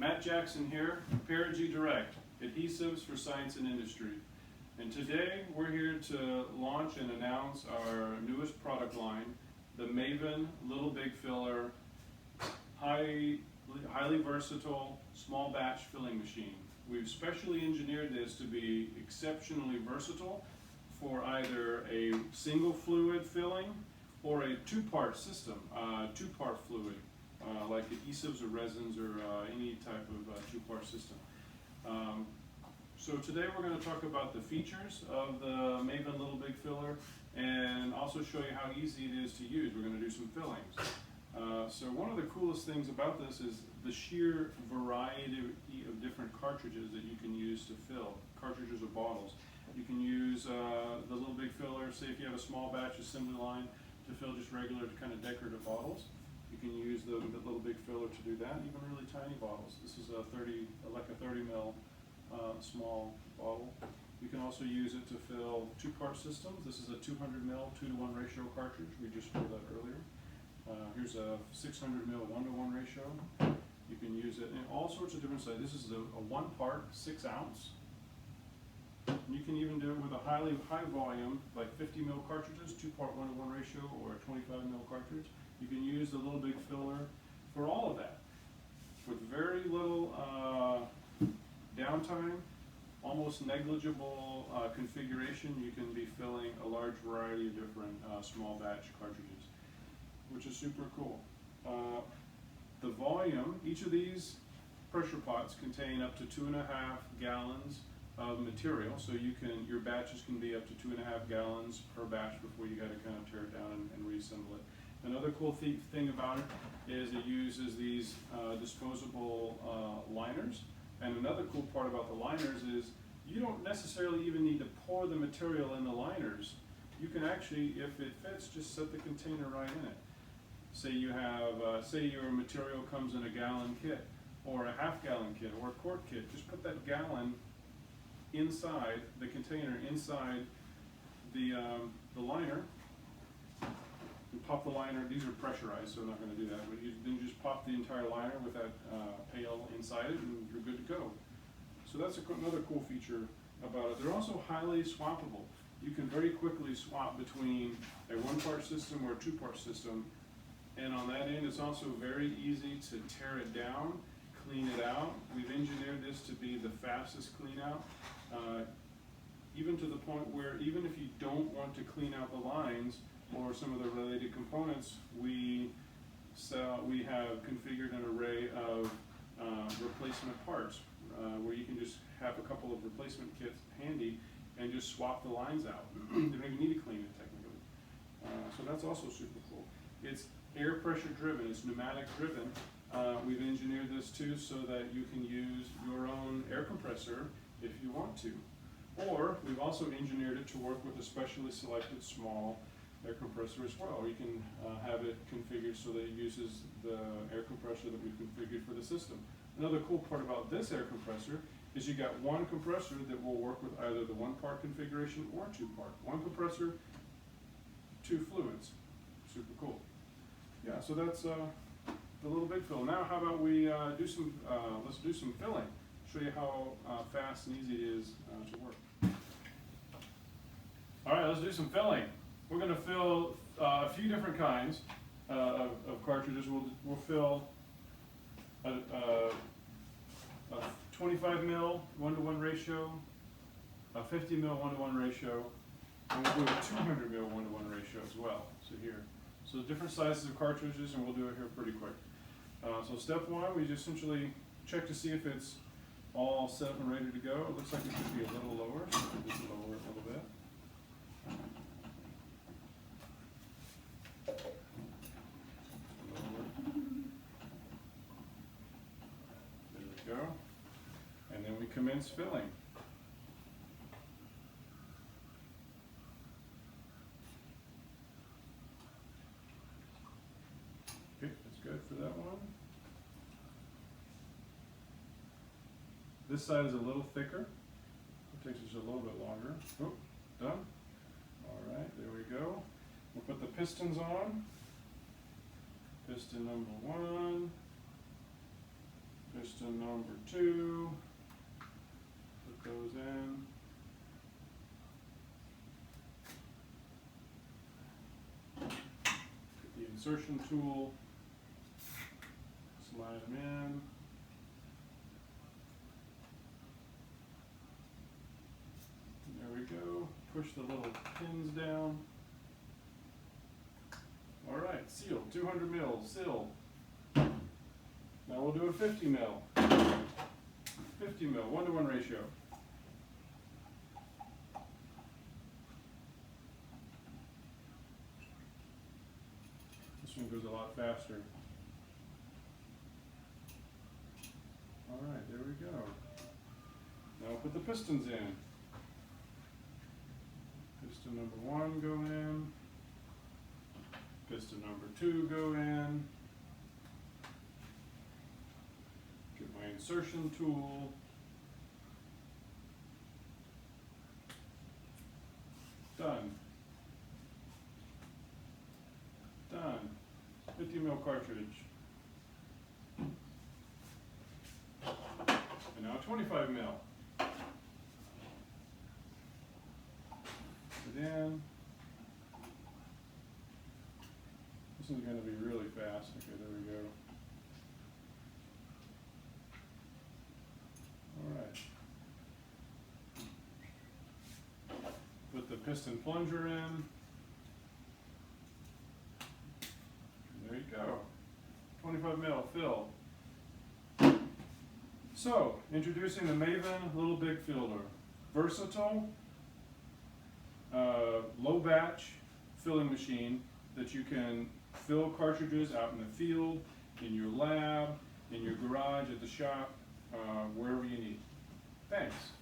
Matt Jackson here, Perigee Direct, adhesives for science and industry. And today we're here to launch and announce our newest product line, the Maven Little Big Filler highly versatile small batch filling machine. We've specially engineered this to be exceptionally versatile for either a single fluid filling or a two-part system, two-part fluid, like adhesives or resins or any type of two-part system. So today we're going to talk about the features of the Maven Little Big Filler and also show you how easy it is to use. We're going to do some fillings. So one of the coolest things about this is the sheer variety of different cartridges that you can use to fill, cartridges or bottles. You can use the Little Big Filler, say if you have a small batch assembly line, to fill just regular kind of decorative bottles. You can use the Little Big Filler to do that, even really tiny bottles. This is like a 30 ml small bottle. You can also use it to fill two-part systems. This is a 200 ml 2-to-1 ratio cartridge. We just filled that earlier. Here's a 600 ml 1-to-1 ratio. You can use it in all sorts of different sizes. This is a 1-part 6 ounce. You can even do it with a high volume, like 50 ml cartridges, 2-part 1-to-1 ratio, or a 25 ml cartridge. You can use the Little Big Filler for all of that with very little downtime, almost negligible configuration. You can be filling a large variety of different small batch cartridges, which is super cool. The volume, each of these pressure pots contain up to 2.5 gallons of material, so your batches can be up to 2.5 gallons per batch before you got to kind of tear it down and reassemble it. Another cool thing about it is it uses these disposable liners, and another cool part about the liners is you don't necessarily even need to pour the material in the liners. You can actually, if it fits, just set the container right in it. Say you have, say your material comes in a gallon kit, or a half-gallon kit, or a quart kit. Just put that gallon inside the container, inside the liner, and pop the liner. These are pressurized, so I'm not going to do that. But then you just pop the entire liner with that pail inside it, and you're good to go. So that's another cool feature about it. They're also highly swappable. You can very quickly swap between a 1-part system or a 2-part system. And on that end, it's also very easy to tear it down, clean it out. We've engineered this to be the fastest clean out, even to the point where even if you don't want to clean out the lines or some of the related components, we have configured an array of replacement parts where you can just have a couple of replacement kits handy and just swap the lines out. You don't even need to clean it technically. So that's also super cool. It's air pressure driven, it's pneumatic driven. We've engineered this too so that you can use your own air compressor if you want to. Or we've also engineered it to work with a specially selected small air compressor as well. You can have it configured so that it uses the air compressor that we've configured for the system. Another cool part about this air compressor is you got one compressor that will work with either the 1-part configuration or 2-part. One compressor, 2 fluids. Super cool. Yeah, so that's the Little Big Fill. Now how about we let's do some filling. Show you how fast and easy it is to work. All right, let's do some filling. We're going to fill a few different kinds of cartridges. We'll fill a 25 ml 1-to-1 ratio, a 50 ml 1-to-1 ratio, and we'll do a 200 ml 1-to-1 ratio as well. So here. So different sizes of cartridges, and we'll do it here pretty quick. So step 1, we just essentially check to see if it's all set up and ready to go. It looks like it should be a little lower, so we'll just lower it a little bit. Lower. There we go. And then we commence filling. Okay, that's good for that one. This side is a little thicker. It takes us a little bit longer. Oh, done. All right, there we go. We'll put the pistons on. Piston number 1. Piston number 2, put those in. Get the insertion tool, slide them in. There we go, push the little pins down. All right, seal, 200 mil, seal. Now we'll do a 50 mil. 50 mil, 1-to-1 ratio. This one goes a lot faster. All right, there we go. Now we'll put the pistons in. Piston number 1 go in. Piston number 2 go in. Get my insertion tool. Done. Done. 50 mil cartridge. And now 25 mil. Put it in. This is going to be really fast. Okay, there we go. Alright. Put the piston plunger in. There you go. 25 mil fill. So, introducing the Maven Little Big Filler. Versatile, low batch filling machine that you can fill cartridges out in the field, in your lab, in your garage, at the shop, wherever you need. Thanks.